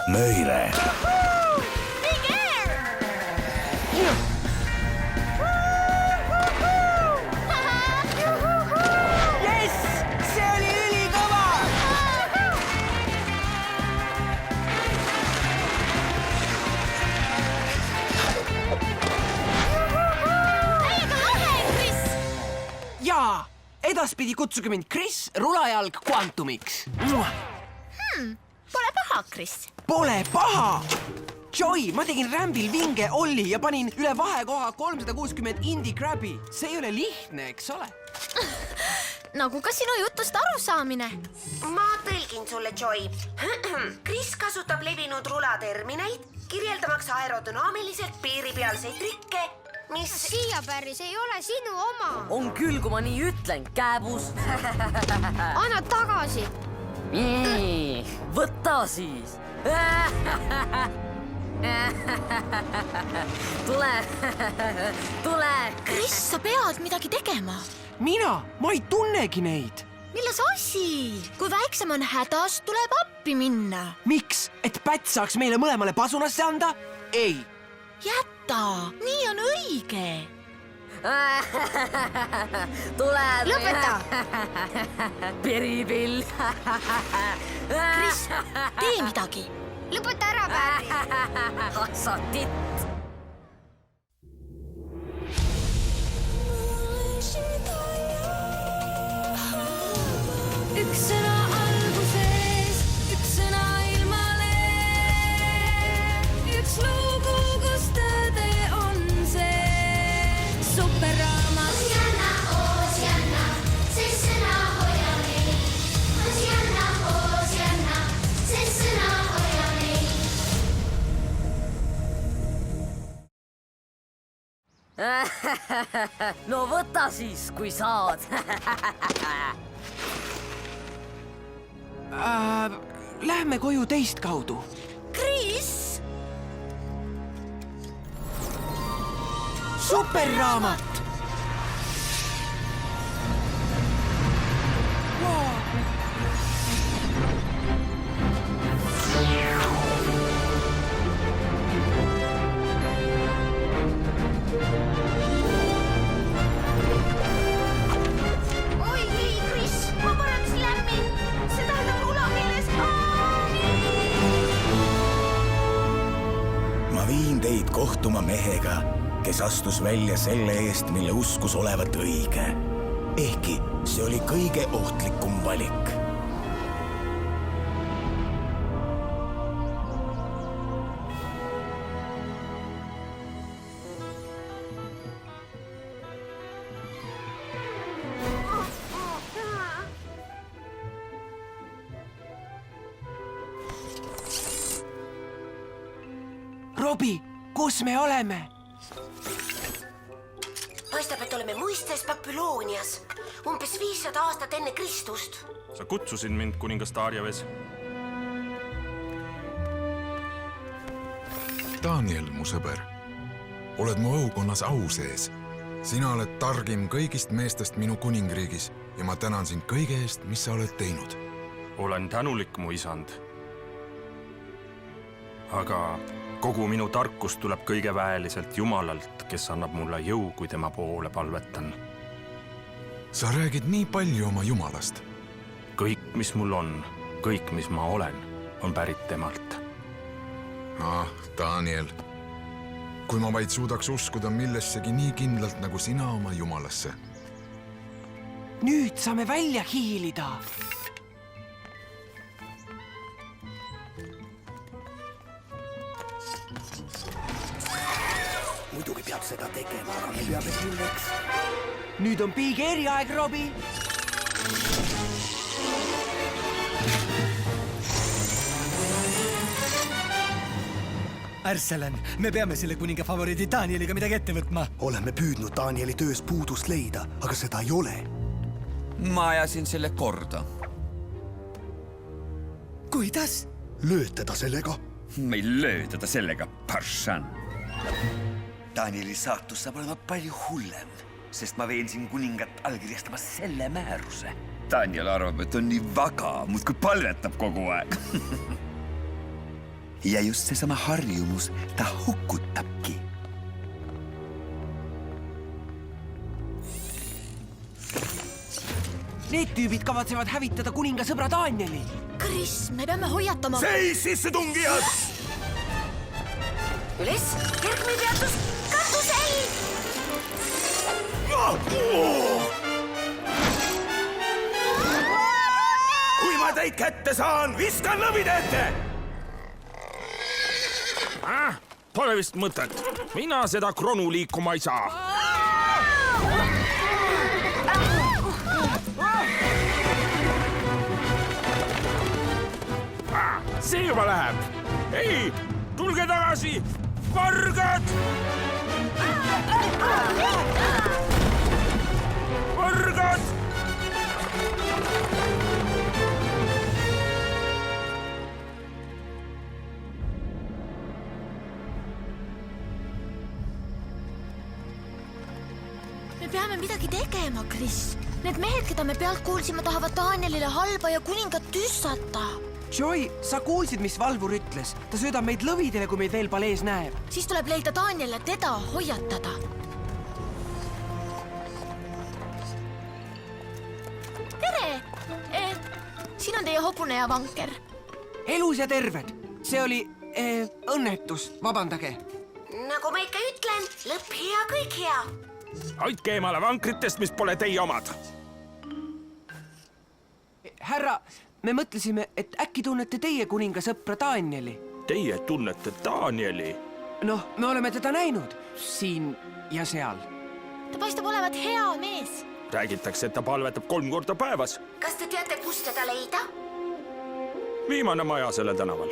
Nõire. Big Air! Yes! See oli ülikõva! Täiega lahe, Chris! Jaa, edaspidi kutsuge mind Chris Rulajalg Quantumiks. Pole paha, Chris. Pole paha! Joy, ma tegin Rambil vinge olli ja panin üle vahekoha 360 Indie Crabbi. See ei ole lihtne, eks ole? Nagu ka sinu jutust arusaamine. Ma tõlgin sulle, Joy. Chris kasutab levinud rulatermineid, kirjeldamaks aerodünaamiliselt piiripealseid trikke, mis... Siia päris ei ole sinu oma. On küll, kui ma nii ütlen, kääbus. Anna tagasi. Võta siis. Tule. Chris, sa pead midagi tegema. Mina? Ma ei tunnegi neid. Milles asi? Kui väiksem on hädas, tuleb appi minna. Miks? Et Pätt saaks meile mõlemale pasunasse anda? Ei. Jäta, nii on õige. Tule. Lõpeta. Peripill. Chris, tee midagi. Lõpeta ära, Barry. Sa titt. Üks sõna alguses, üks sõna ilmale, üks lugu, kus tõde on see superraamat. Oosianna, see sõna hoia meid. Oosianna, see sõna hoia meid. No võta siis, kui saad. Lähme koju teist kaudu. Chris! Superraamat! Wow. Oi, ei, Chris, ma parem slämmin. See tähendab rulakeeles Ma viin teid kohtuma mehega, kes astus välja selle eest, mille uskus olevat õige. Ehkki see oli kõige ohtlikum valik. Robi, kus me oleme? Paistab, et oleme muistes Babylonias, umbes 500 aastat enne Kristust. Sa kutsusid mind kuningas Darjaves. Daniel, mu sõber, oled mu õukonnas au sees. Sina oled targim kõigist meestest minu kuningriigis ja ma tänan sind kõige eest, mis sa oled teinud. Olen tänulik, mu isand. Aga kogu minu tarkus tuleb kõige väeliselt Jumalalt, kes annab mulle jõu, kui tema poole palvetan. Sa räägid nii palju oma Jumalast. Kõik, mis mul on, kõik, mis ma olen, on pärit temalt. Daniel, kui ma vaid suudaks uskuda millessegi nii kindlalt nagu sina oma Jumalasse. Nüüd saame välja hiilida. Muidugi peab seda tegema, aga me peame milleks. Nüüd on Big Airi aeg, Robi. Ärselen, me peame selle kuninga favoriidi Danieliga midagi ette võtma. Oleme püüdnud Danieli töös puudust leida, aga seda ei ole. Ma ajasin selle korda. Kuidas? Lööd teda sellega? Me ei löö teda sellega, Parshan. Danieli saatus saab olema palju hullem, sest ma veensin kuningat allkirjastama selle määruse. Daniel arvab, et on nii vaga, muudkui palvetab kogu aeg. ja just seesama harjumus ta hukutabki. Need tüübid kavatsevad hävitada kuninga sõbra Danieli. Chris, me peame hoiatama. seis sissetungijad! Üles, kergmipeatus katusel! Kui ma teid kätte saan, viskan lõvide ette! Pole vist mõtet. Mina seda kronu liikuma ei saa. See juba läheb. Ei, tulge tagasi! Vargad! Vargad! Me peame midagi tegema, Chris. Need mehed, keda me pealt kuulsime, tahavad Danielile halba ja kuningat tüssata. Joy, sa kuulsid, mis valvur ütles. Ta söödab meid lõvidele, kui meid veel palees näeb. Siis tuleb leida Daniel ja teda hoiatada. Tere! Siin on teie hobune ja vanker. Elus ja terved. See oli õnnetus, vabandage. Nagu ma ikka ütlen, lõpp hea, kõik hea. Hoidke eemale vankritest, mis pole teie omad. Härra, me mõtlesime, et äkki tunnete teie kuninga sõpra Danieli. Teie tunnete Danieli? Noh, me oleme teda näinud siin ja seal. Ta paistab olevat hea mees. Räägitakse, et ta palvetab 3 korda päevas. Kas te teate, kust teda leida? Viimane maja sellel tänaval.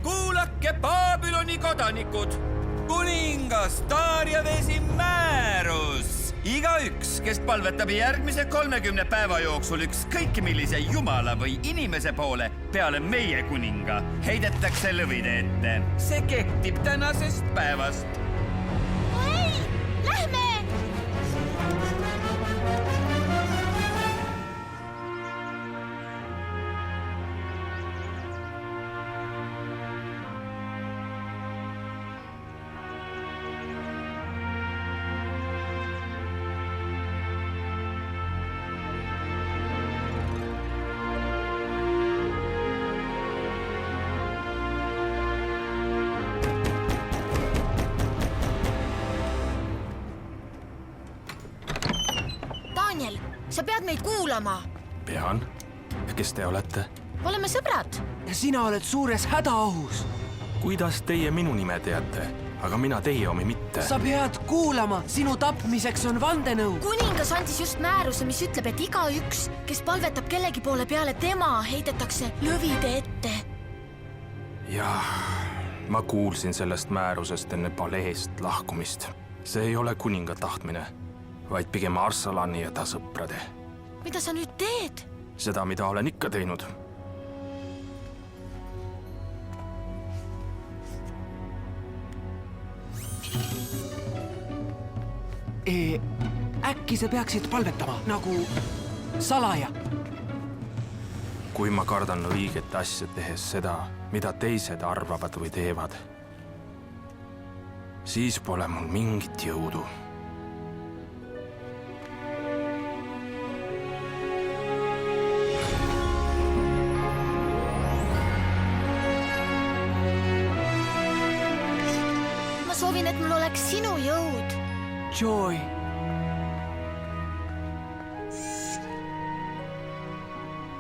Kuulake Babyloni kodanikud! Kuningas Darjavesi määrus! Igaüks, kes palvetab järgmise 30 päeva jooksul ükskõik millise jumala või inimese poole peale meie kuninga, heidetakse lõvide ette. See kehtib tänasest päevast. Hei, lähme! Daniel, sa pead meid kuulama. Pean? Ja kes te olete? Oleme sõbrad. Ja sina oled suures hädaohus. Kuidas teie minu nime teate? Aga mina teie omi mitte. Sa pead kuulama. Sinu tapmiseks on vandenõu. Kuningas andis just määruse, mis ütleb, et igaüks, kes palvetab kellegi poole peale tema, heidetakse lõvide ette. Jah, ma kuulsin sellest määrusest enne paleest lahkumist. See ei ole kuninga tahtmine, vaid pigem Arsalani ja ta sõprade. Mida sa nüüd teed? Seda, mida olen ikka teinud. Äkki sa peaksid palvetama nagu salaja? Kui ma kardan õiget asja tehes seda, mida teised arvavad või teevad, siis pole mul mingit jõudu. Ma soovin, et mul oleks sinu jõud. Joy.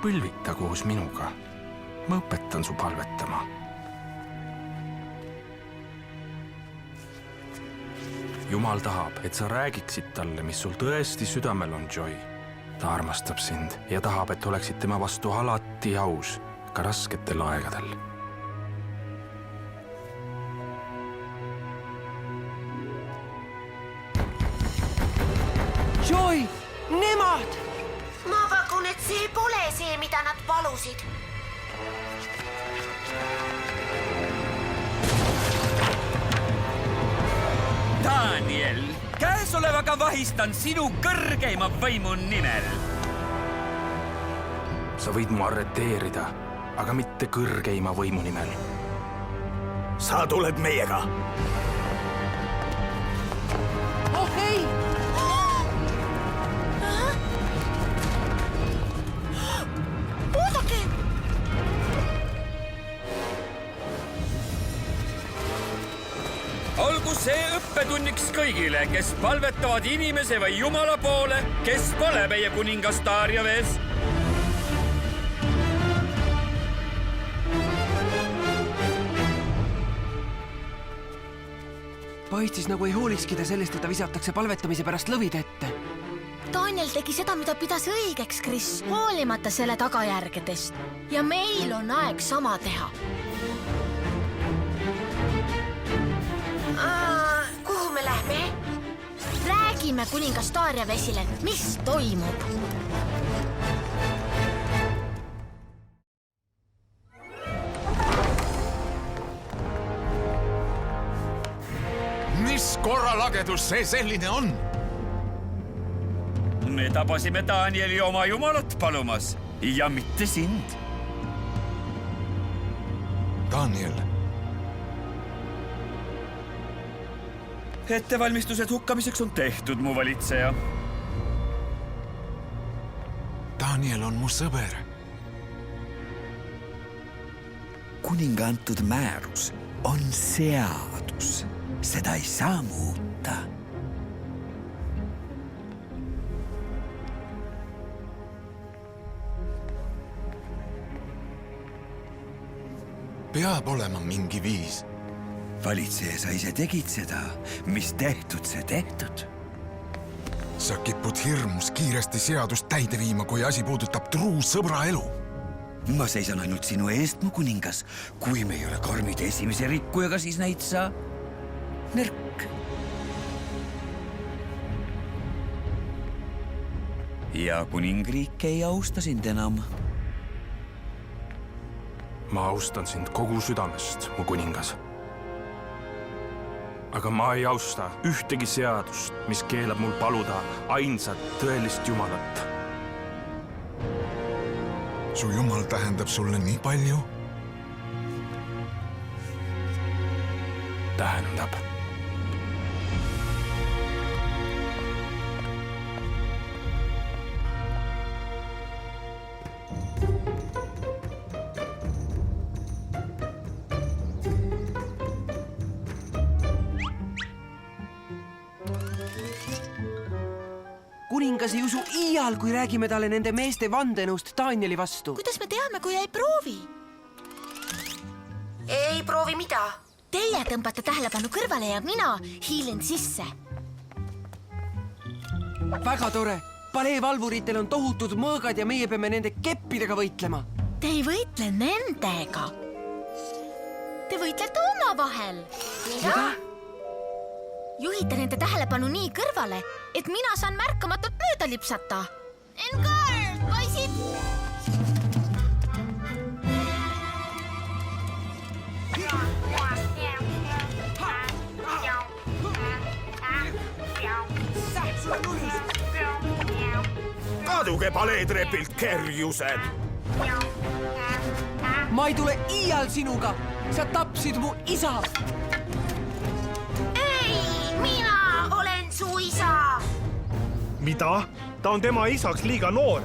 Põlvita koos minuga. Ma õpetan su palvetama. Jumal tahab, et sa räägiksid talle, mis sul tõesti südamel on, Joy. Ta armastab sind ja tahab, et oleksid tema vastu alati aus, ka rasketel aegadel. Joy, nemad! Ma pakun, et see pole see, mida nad palusid. Daniel, käesolevaga vahistan sinu kõrgeima võimu nimel. sa võid mu arreteerida, aga mitte kõrgeima võimu nimel. sa tuled meiega. Oh ei! oodake! olgu see õppetunniks kõigile, kes palvetavad inimese või jumala poole, kes pole meie kuningas Taarjavees. Paistis nagu ei hoolikski ta sellest, et ta visatakse palvetamise pärast lõvide ette. Daniel tegi seda, mida pidas õigeks, Chris, hoolimata selle tagajärgedest. Ja meil on aeg sama teha. Kuhu me lähme? Räägime kuningas Taarjavesile, mis toimub. Mis korralagedus see selline on? Me tabasime Danieli oma jumalat palumas ja mitte sind. Daniel. Ettevalmistused hukkamiseks on tehtud, mu valitseja. Daniel on mu sõber. Kuninga antud määrus on seadus. Seda ei saa muuta. Peab olema mingi viis. Valitseja, sa ise tegid seda. Mis tehtud, see tehtud. Sa kipud hirmus kiiresti seadust täide viima, kui asi puudutab truu sõbra elu. Ma seisan ainult sinu eest, mu kuningas. Kui me ei ole karmid esimese rikkujaga, siis näid sa nõrk. Ja kuningriik ei austa sind enam. Ma austan sind kogu südamest, mu kuningas. Aga ma ei austa ühtegi seadust, mis keelab mul paluda ainsat tõelist jumalat. Su jumal tähendab sulle nii palju? Tähendab. Kuningas ei usu iial, kui räägime talle nende meeste vandenõust Danieli vastu. Kuidas me teame, kui ei proovi? Ei proovi mida? Teie tõmbate tähelepanu kõrvale ja mina hiilin sisse. Väga tore. Paleevalvuritel on tohutud mõõgad ja meie peame nende keppidega võitlema. Te ei võitle nendega. Te võitlete omavahel. Mida? Juhite nende tähelepanu nii kõrvale, et mina saan märkamatult mööda lipsata. Engard, poisid! Kaduge paleetrepilt, kerjused! Ma ei tule iial sinuga. Sa tapsid mu isa. Mina olen su isa. Mida? Ta on tema isaks liiga noor.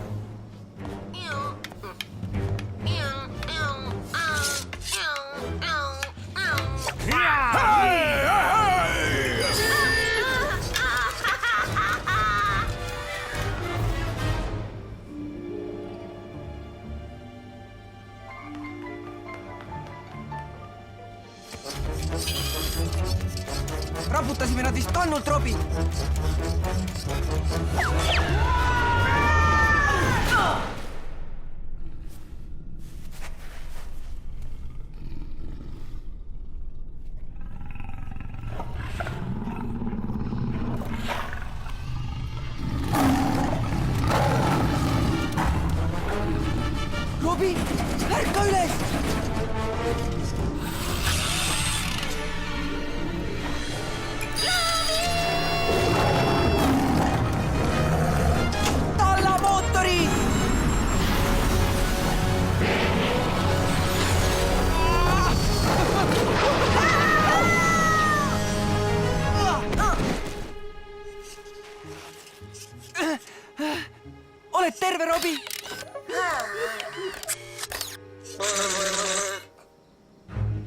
Raputasime nad vist kannult, Robi. Robi, ärka üles! oled terve, Robbie?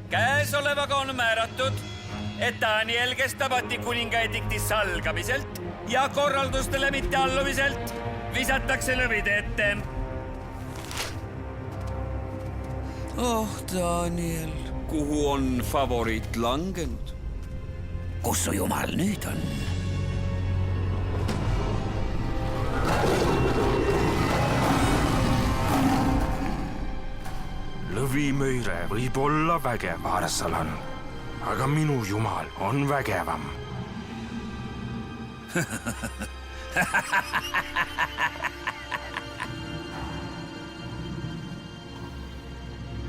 Käesolevaga on määratud, et Daniel, kes tabati kuninga edikti salgamiselt ja korraldustele mitte allumiselt, visatakse lõvide ette. Oh, Daniel, kuhu on favoriit langenud? Kus su jumal nüüd on? Lõvimöire võib olla vägev, Arsalan, aga minu jumal on vägevam.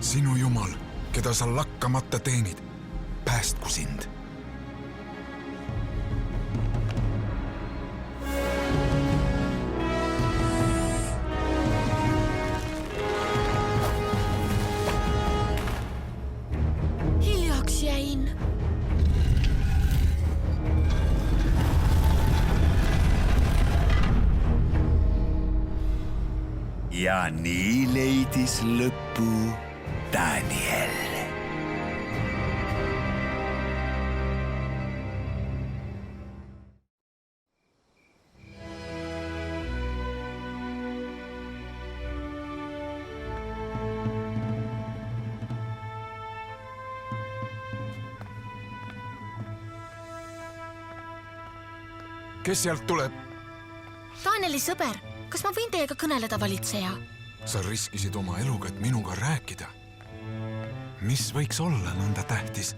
Sinu jumal, keda sa lakkamata teenid, päästku sind. Hiljaks jäin. Ja nii leidis lõpu Daniel. Kes sealt tuleb? Danieli sõber, kas ma võin teiega kõneleda, valitseja? Sa riskisid oma eluga, et minuga rääkida. Mis võiks olla nõnda tähtis?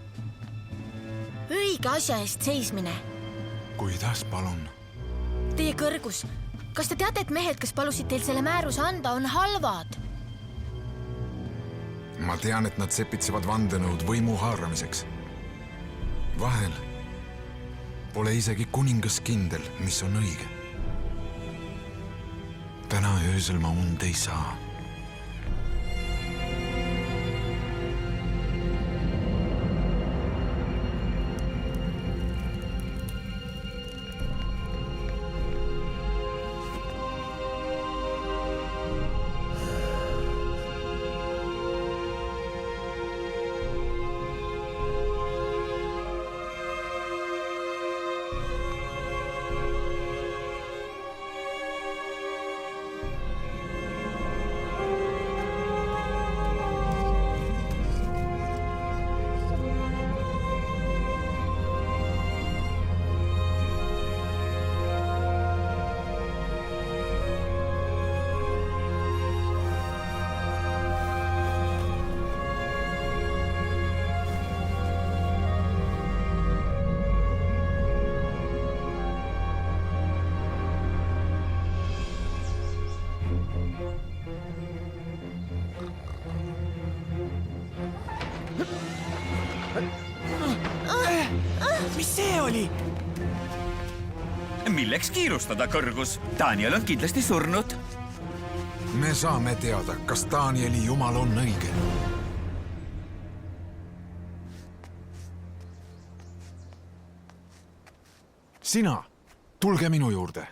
Õige asja eest seismine. Kuidas, palun? Teie kõrgus, kas te teate, et mehed, kes palusid teil selle määruse anda, on halvad? Ma tean, et nad sepitsevad vandenõud võimu haaramiseks. Vahel pole isegi kuningas kindel, mis on õige. Täna öösel ma und ei saa. Mis see oli? Milleks kiirustada, kõrgus? Daniel on kindlasti surnud. Me saame teada, kas Danieli jumal on õige. Sina, tulge minu juurde.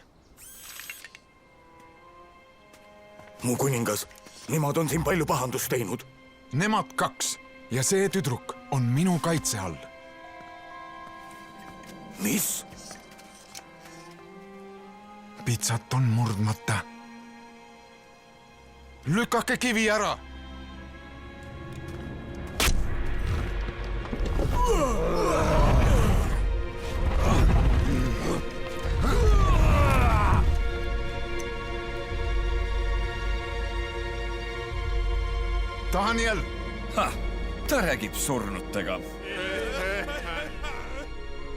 Mu kuningas, nemad on siin palju pahandust teinud. Nemad 2 ja see tüdruk on minu kaitse all. Mis? Pitsat on murdmata. Lükake kivi ära! Daniel! Ta räägib surnutega.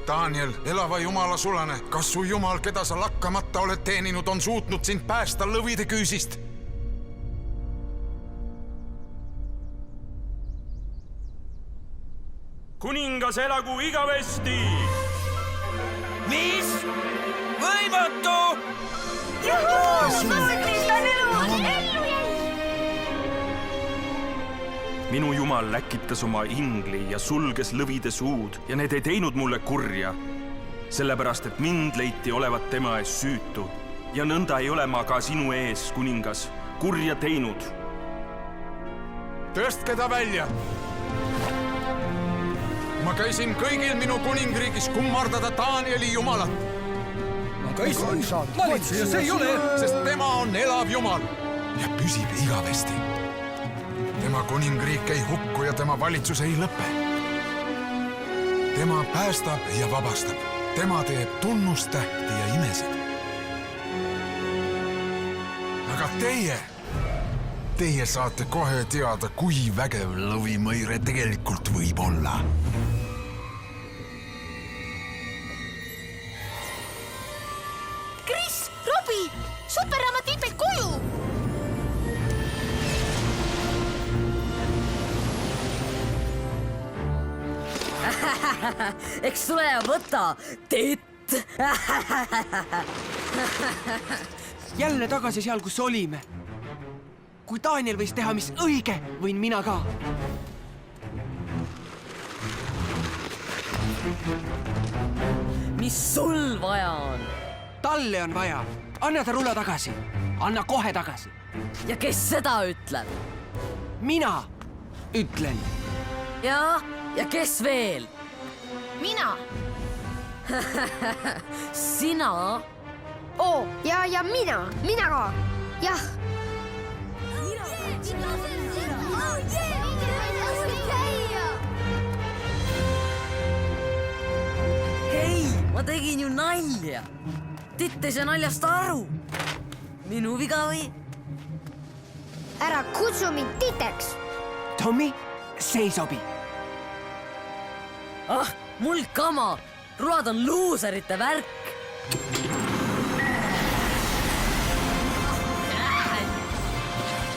Daniel, elava jumala sulane, kas su jumal, keda sa lakkamata oled teeninud, on suutnud sind päästa lõvide küüsist? Kuningas elagu igavesti! Mis? Võimatu! Minu jumal läkitas oma ingli ja sulges lõvide suud ja need ei teinud mulle kurja, sellepärast et mind leiti olevat tema ees süütu. ja nõnda ei ole ma ka sinu ees, kuningas, kurja teinud. Tõstke ta välja! Ma käisin kõigil minu kuningriigis kummardada Danieli jumalat. Aga isa, valitseja, see ei ole... Sest tema on elav jumal ja püsib igavesti. Tema kuningriik ei hukku ja tema valitsus ei lõpe. Tema päästab ja vabastab. Tema teeb tunnustähti ja imesid. Aga teie saate kohe teada, kui vägev lõvimõire tegelikult võib olla. Chris, Robbie, superraamat viib meid koju! Eks tule ja võta, titt! Jälle tagasi seal, kus olime. Kui Daniel võis teha, mis õige, võin mina ka. Mis sul vaja on? Talle on vaja. Anna ta rulla tagasi. Anna kohe tagasi. Ja kes seda ütleb? Mina ütlen. Ja kes veel? Mina! Sina? Oo, ja mina ka. Jah. Hei, ma tegin ju nalja. Titt ei saa naljast aru. Minu viga või? Ära kutsu mind titeks. Tommy, see ei sobi. Ah, mul kama. Rulad on luuserite värk.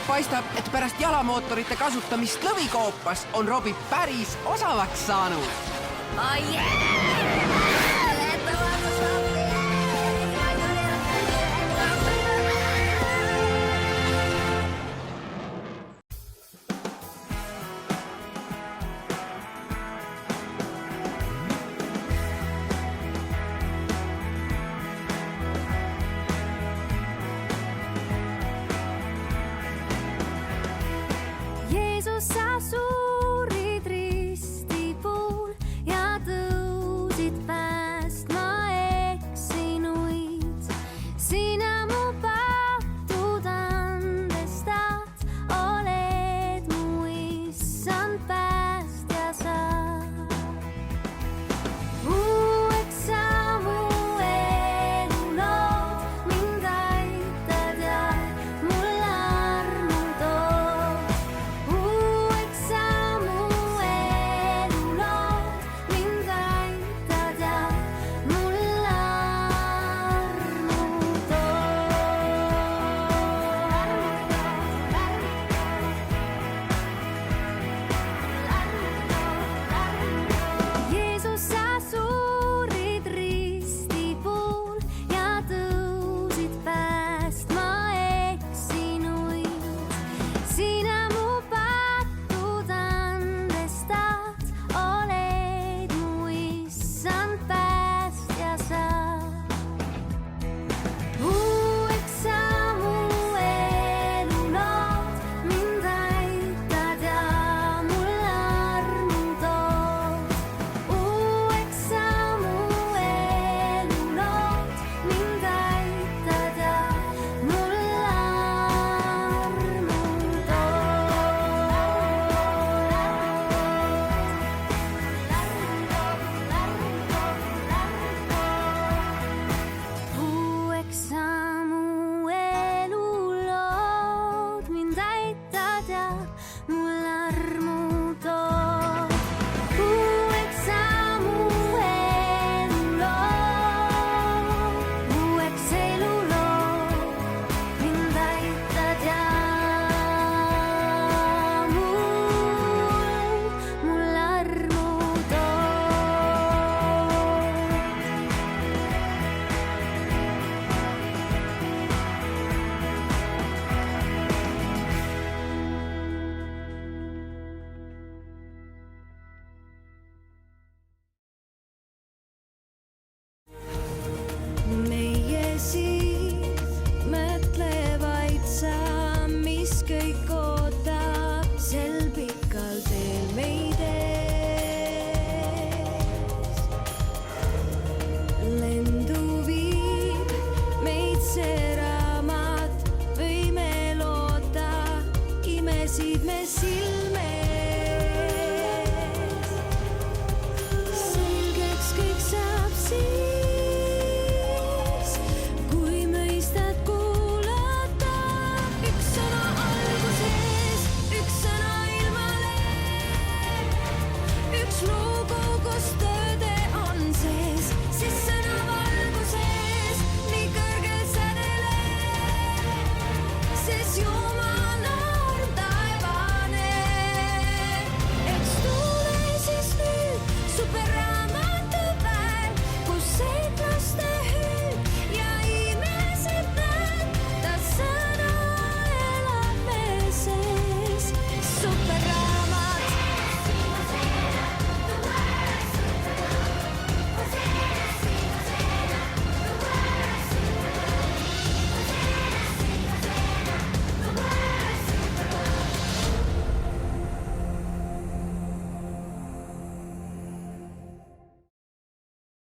Paistab, et pärast jalamootorite kasutamist lõvikoopas on Robbie päris osavaks saanud. Ai,